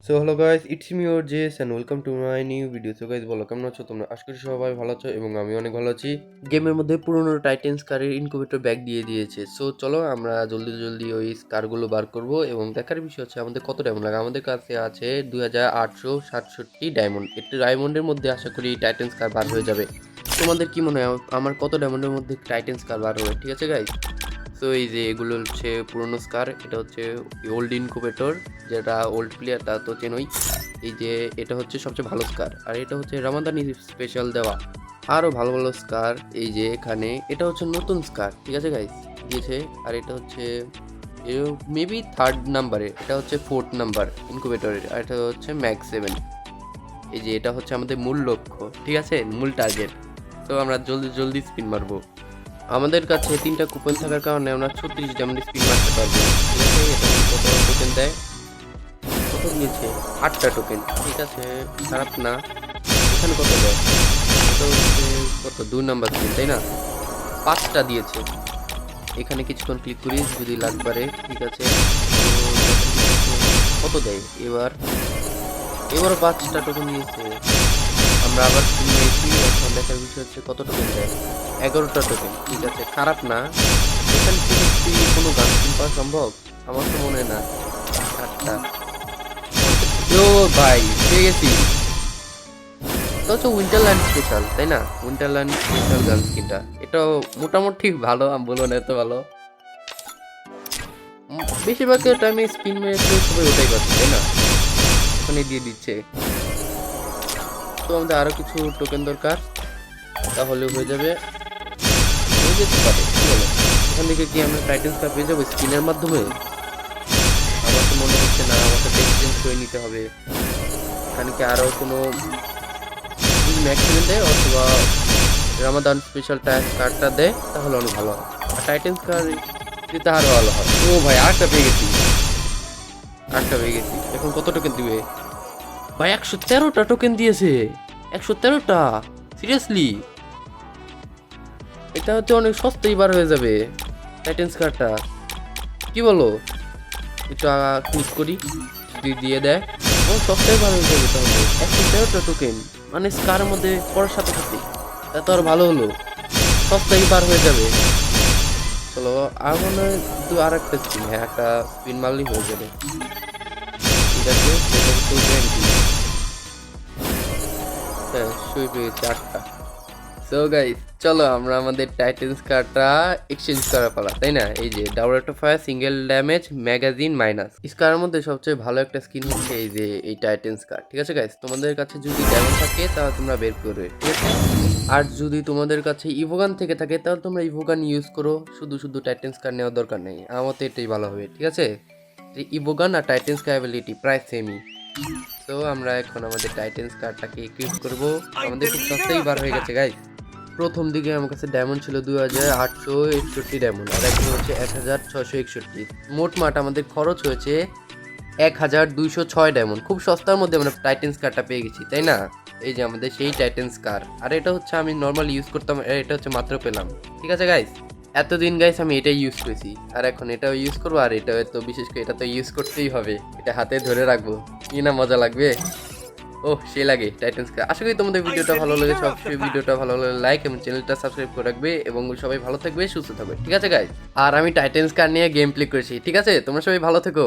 So hello guys, it's me your Jess and welcome to my new video. So guys, বলো কেমন আছো তোমরা? আশা করি সবাই ভালো আছো এবং আমি অনেক ভালো আছি। গেমের মধ্যে পুরনো টাইটেন স্কারের ইনকিউবেটর ব্যাগ দিয়ে দিয়েছে। সো চলো আমরা জলদি জলদি ওই স্কারগুলো বার করব এবং দেখার বিষয় হচ্ছে আমাদের কত ডায়মন্ড লাগে। আমাদের কাছে আছে 2867 ডায়মন্ড। একটি ডায়মন্ডের মধ্যে আশা করি টাইটেন স্কার বার হয়ে যাবে। তোমাদের কি মনে হয় আমার কত ডায়মন্ডের মধ্যে টাইটেন স্কার বার হবে? ঠিক আছে গাইস, সো এই যে এগুলো হচ্ছে পুরনো স্কার, এটা হচ্ছে ওল্ড ইনকুবেটর, যেটা ওল্ড প্লেয়ার তা তো চেনই। এই যে এটা হচ্ছে সবচেয়ে ভালো স্কার, আর এটা হচ্ছে রামাদানি স্পেশাল দেওয়া আরও ভালো ভালো স্কার। এই যে এখানে এটা হচ্ছে নতুন স্কার, ঠিক আছে গাইস, দিয়েছে। আর এটা হচ্ছে মেবি থার্ড নাম্বারে, এটা হচ্ছে ফোর্থ নাম্বার ইনকুবেটরের, আর এটা হচ্ছে ম্যাক্স 7। এই যে এটা হচ্ছে আমাদের মূল লক্ষ্য, ঠিক আছে, মূল টার্গেট। তো আমরা জলদি জলদি স্পিন মারবো। আমাদের কাছে 3টা কুপন থাকার কারণে আমরা 36 ডায়মন্ড স্পিন মারতে পারবো। ঠিক আছে, এটা কত টোকেন দেয়? কত দিয়েছে? 8টা টোকেন, ঠিক আছে, খারাপ না। এখানে কত দেয়? এটা হচ্ছে কত, 2 নাম্বার স্পিন, তাই না? 5টা দিয়েছে। এখানে কিছুক্ষণ ক্লিক করি যদি লাগবারে, ঠিক আছে। তো কত দেয় এবারও 5টা টোকেন দিয়েছে। আমরা আবার কিনেছি। এখন দেখার বিষয় হচ্ছে কত টোকেন দেয়। 11টা টোকেন, ঠিক আছে, খারাপ না। এখান থেকে কি কোনো গান পাওয়া সম্ভব? আমার তো মনে হয় না। 8টা। ও ভাই, পেয়ে গেছি। এটা হচ্ছে উইন্টারল্যান্ড স্পেশাল, তাই না? উইন্টারল্যান্ড স্পেশাল গান স্কিনটা, এটাও মোটামুটি ভালো, আমি বলবো না এত ভালো। বেশিরভাগ টাইমে স্পিন মেরে সবাই ওটাই করছে, তাই না? ওখানে দিয়ে দিচ্ছে। তো আমাদের আরো কিছু টোকেন দরকার, তাহলে হয়ে যাবে, হয়ে যেতে পারে। কি বলো? এখান থেকে কি আমরা টাইটেন স্কার পেয়ে যাবো স্কিনের মাধ্যমে? আমার তো মনে হচ্ছে না, আমাকে এক্সচেঞ্জ করে নিতে হবে। এখানে কি আরো কোনো ম্যাক্সিমেম দেয় অথবা রামাদান স্পেশাল কার্ডটা দেয় তাহলে অনেক ভালো হয়। আর টাইটেন স্কার দিতে আরো ভালো হয়। ও ভাই, আরেকটা পেয়ে গেছি, এখন কত টোকেন দিবে ভাই? 113টা টোকেন দিয়েছে। 113টা, সিরিয়াসলি? এটা হচ্ছে অনেক সস্তায় বার হয়ে যাবে টাইটেন স্কারটা, কি বলো? একটু ক্লিক করি, যদি দিয়ে দেয় ও সস্তায় বার হয়ে যাবে। তাহলে 113টা টোকেন মানে স্কারের মধ্যে পড়ার সাথে সাথে তা তো আর ভালো হলো, সস্তায় বার হয়ে যাবে। চলো, আর মনে হয় আর একটা স্পিন, হ্যাঁ একটা স্পিন মারলেই হয়ে যাবে। ঠিক আছে, হ্যাঁ শুয়ে পেয়েছি 8টা। সো গাইস, চলো আমরা আমাদের টাইটেন স্কারটা এক্সচেঞ্জ করা পালা, তাই না? এই যে double rate of fire, single damage, magazine minus. স্কারের মধ্যে সবচেয়ে ভালো একটা স্কিন হচ্ছে এই যে এই টাইটেন স্কার, ঠিক আছে গাইস? তোমাদের কাছে যদি ডায়মন্ড থাকে তাহলে তোমরা বের করবে, ঠিক আছে। আর যদি তোমাদের কাছে ইভোগান থেকে থাকে তাহলে তোমরা ইভোগান ইউজ করো, শুধু শুধু টাইটেন স্কার নেওয়ার দরকার নেই। আমার তো এটাই ভালো হবে, ঠিক আছে। ইভোগান আর টাইটেন স্কার অ্যাবিলিটি প্রায় সেমই। তো আমরা এখন আমাদের টাইটেন স্কারটাকে ইকুইপ করব। আমাদের খুব সস্তায় বার হয়ে গেছে গাইস। প্রথম দিকে আমার কাছে ডায়মন্ড ছিল 2861 ডায়মন্ড, আর এখন হচ্ছে 1661। মোটমাট আমাদের খরচ হয়েছে 1206 ডায়মন্ড। খুব সস্তার মধ্যে আমরা টাইটেন স্কারটা পেয়ে গেছি, তাই না? এই যে আমাদের সেই টাইটেন স্কার, আর এটা হচ্ছে আমি নর্মাল ইউজ করতাম, এটা হচ্ছে মাত্র পেলাম, ঠিক আছে গাইস। এতদিন গাইস আমি এটাই ইউজ করেছি, আর এখন এটাও ইউজ করবো। আর এটা তো বিশেষ করে এটা তো ইউজ করতেই হবে, এটা হাতে ধরে রাখবো, কি না মজা লাগবে। ওহ, সে লাগে টাইটান স্কাই। আশা করি তোমাদের ভিডিওটা ভালো লেগেছে। অবশ্যই ভিডিওটা ভালো লাগলে লাইক এবং চ্যানেলটা সাবস্ক্রাইব করে রাখবে, এবং সবাই ভালো থাকবে, সুস্থ থাকবে, ঠিক আছে গাইস। আর আমি টাইটান স্কাই নিয়ে গেম প্লে করেছি, ঠিক আছে? তোমরা সবাই ভালো থেকো।